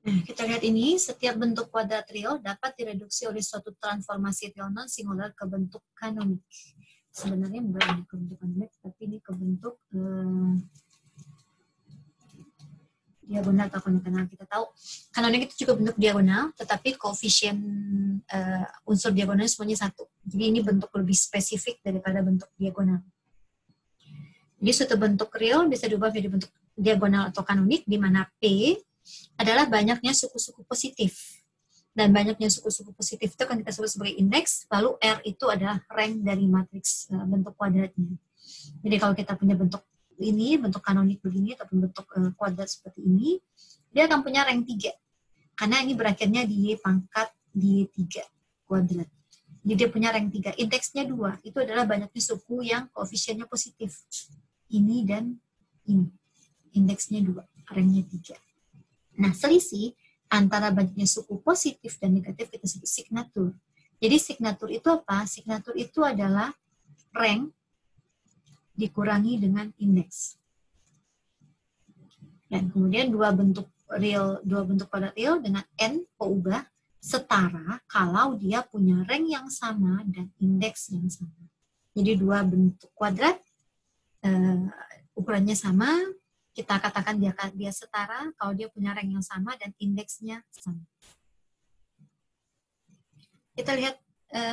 Nah, kita lihat ini, setiap bentuk kuadrat real dapat direduksi oleh suatu transformasi real non-singular ke bentuk kanonik. Sebenarnya bukan ke bentuk kanonik, tapi ini ke bentuk diagonal atau kanonik. Kita tahu kanonik itu juga bentuk diagonal, tetapi koefisien unsur diagonalnya semuanya satu. Jadi ini bentuk lebih spesifik daripada bentuk diagonal. Jadi suatu bentuk real bisa diubah menjadi bentuk diagonal atau kanonik, di mana P adalah banyaknya suku-suku positif. Dan banyaknya suku-suku positif itu akan kita sebut sebagai indeks, lalu R itu adalah rank dari matriks bentuk kuadratnya. Jadi kalau kita punya bentuk ini, bentuk kanonik begini, ataupun bentuk kuadrat seperti ini, dia akan punya rank 3. Karena ini berakhirnya di pangkat di 3 kuadrat. Jadi dia punya rank 3. Indeksnya 2. Itu adalah banyaknya suku yang koefisiennya positif. Ini dan ini. Indeksnya 2. Ranknya 3. Nah, selisih antara banyaknya suku positif dan negatif kita sebut signatur. Jadi signatur itu apa? Signatur itu adalah rank dikurangi dengan indeks. Dan kemudian dua bentuk kuadrat real dengan n ubah setara kalau dia punya rank yang sama dan indeks yang sama. Jadi dua bentuk kuadrat ukurannya sama, kita katakan dia setara kalau dia punya rank yang sama dan indeksnya sama. Kita lihat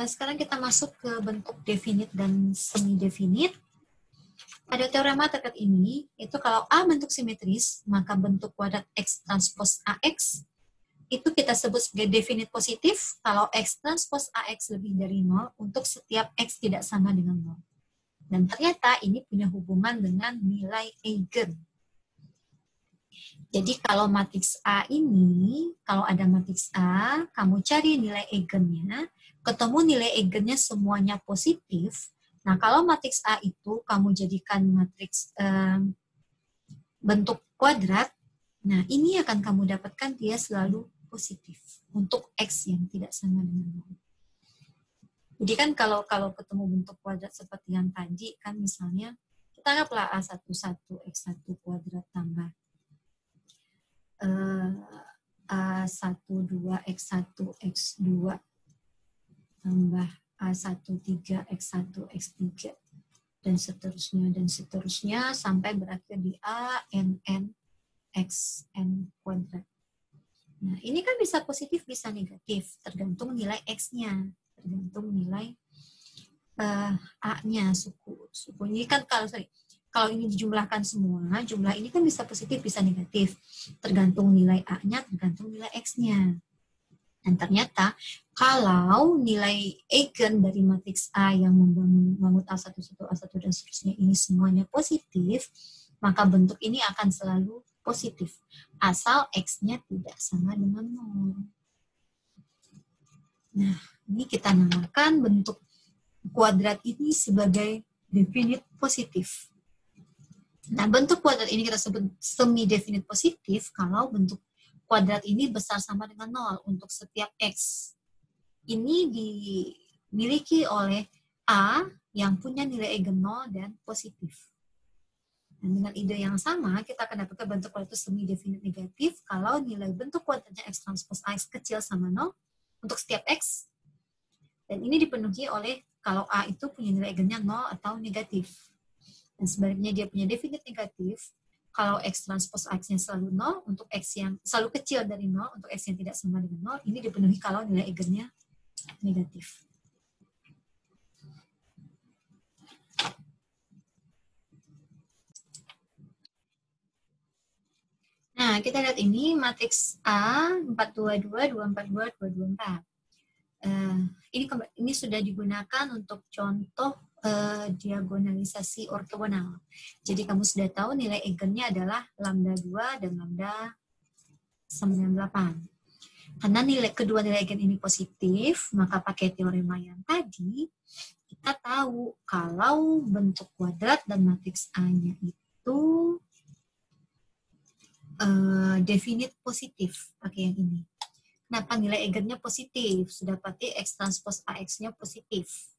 sekarang kita masuk ke bentuk definite dan semi-definite. Pada teorema terkait ini, itu kalau A bentuk simetris, maka bentuk kuadrat X transpos AX itu kita sebut sebagai definite positif kalau X transpos AX lebih dari 0 untuk setiap X tidak sama dengan 0. Dan ternyata ini punya hubungan dengan nilai eigen. Jadi kalau matriks A ini, kalau ada matriks A, kamu cari nilai eigennya, ketemu nilai eigennya semuanya positif. Nah, kalau matriks A itu kamu jadikan matriks bentuk kuadrat, nah ini akan kamu dapatkan dia selalu positif untuk X yang tidak sama dengan 0. Jadi kan kalau ketemu bentuk kuadrat seperti yang tadi, kan misalnya, kita anggaplah A11 X1 kuadrat tambah A12 X1 X2 tambah A13 X1 X3 dan seterusnya sampai berakhir di ANN XN kuadrat. Nah, ini kan bisa positif bisa negatif tergantung nilai X-nya, tergantung nilai A-nya, suku ini kan kalau ini dijumlahkan semua, jumlah ini kan bisa positif, bisa negatif. Tergantung nilai A-nya, tergantung nilai X-nya. Dan ternyata, kalau nilai eigen dari matriks A yang membangun A11, A1, dan seterusnya ini semuanya positif, maka bentuk ini akan selalu positif. Asal X-nya tidak sama dengan 0. Nah, ini kita namakan bentuk kuadrat ini sebagai definite positif. Nah, bentuk kuadrat ini kita sebut semi-definite positif kalau bentuk kuadrat ini besar sama dengan 0 untuk setiap X. Ini dimiliki oleh A yang punya nilai eigen 0 dan positif. Dan dengan ide yang sama, kita akan dapatkan bentuk kuadrat itu semi-definite negatif kalau nilai bentuk kuadratnya X transpos AX kecil sama 0 untuk setiap X. Dan ini dipenuhi oleh kalau A itu punya nilai eigennya 0 atau negatif. Dan sebaliknya dia punya definite negatif, kalau X transpos X-nya selalu 0, untuk X yang selalu kecil dari 0, untuk X yang tidak sama dengan 0, ini dipenuhi kalau nilai eigennya negatif. Nah, kita lihat ini, matriks A, 422, 242, 224. Ini sudah digunakan untuk contoh diagonalisasi ortogonal. Jadi kamu sudah tahu nilai eigennya adalah lambda 2 dan lambda 98. Karena kedua nilai eigen ini positif, maka pakai teorema yang tadi, kita tahu kalau bentuk kuadrat dan matriks A-nya itu definite positif, pakai yang ini. Kenapa nilai eigennya positif? Sudah pasti X transpos AX-nya positif.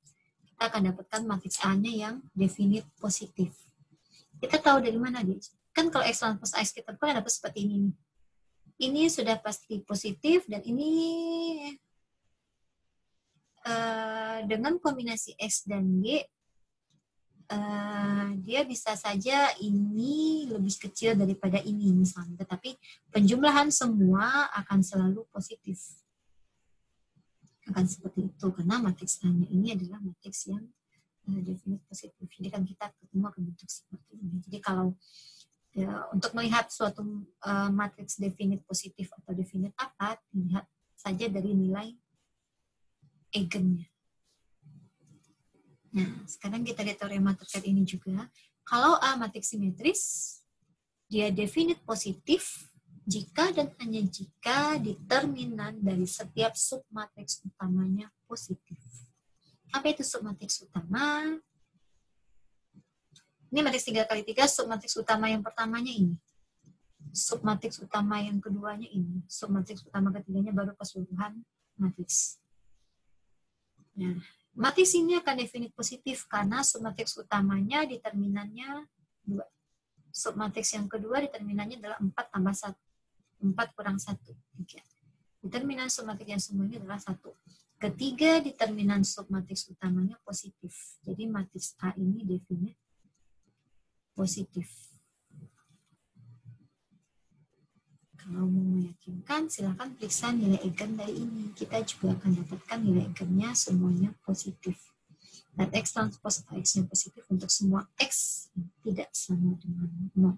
Kita akan dapatkan matriks A-nya yang definite positif. Kita tahu dari mana dia? Kan kalau X transpos AX kita kan dapat seperti ini nih. Ini sudah pasti positif, dan ini dengan kombinasi X dan Y, dia bisa saja ini lebih kecil daripada ini misalnya, tetapi penjumlahan semua akan selalu positif. Akan seperti itu, karena matriks A-nya ini adalah matriks yang definite positif. Jadi kan kita ketemu akan bentuk seperti ini. Jadi kalau untuk melihat suatu matriks definite positif atau definite apa, dilihat saja dari nilai eigennya. Nah, sekarang kita lihat teorema terkait ini juga. Kalau A matriks simetris, dia definite positif jika dan hanya jika determinan dari setiap submatriks utamanya positif. Apa itu submatriks utama? Ini matriks 3x3, submatriks utama yang pertamanya ini. Submatriks utama yang keduanya ini. Submatriks utama ketiganya baru keseluruhan matriks. Nah, matriks ini akan definite positif karena submatriks utamanya determinannya 2. Submatriks yang kedua determinannya adalah 4 tambah 1. 4 kurang 1, 3. Determinan submatriks yang semuanya adalah 1. Ketiga, determinan submatriks utamanya positif. Jadi matriks A ini definite positif. Kalau mau meyakinkan, silakan periksa nilai eigen dari ini. Kita juga akan dapatkan nilai eigennya semuanya positif. Dan X transpose X-nya positif untuk semua X yang tidak sama dengan 0.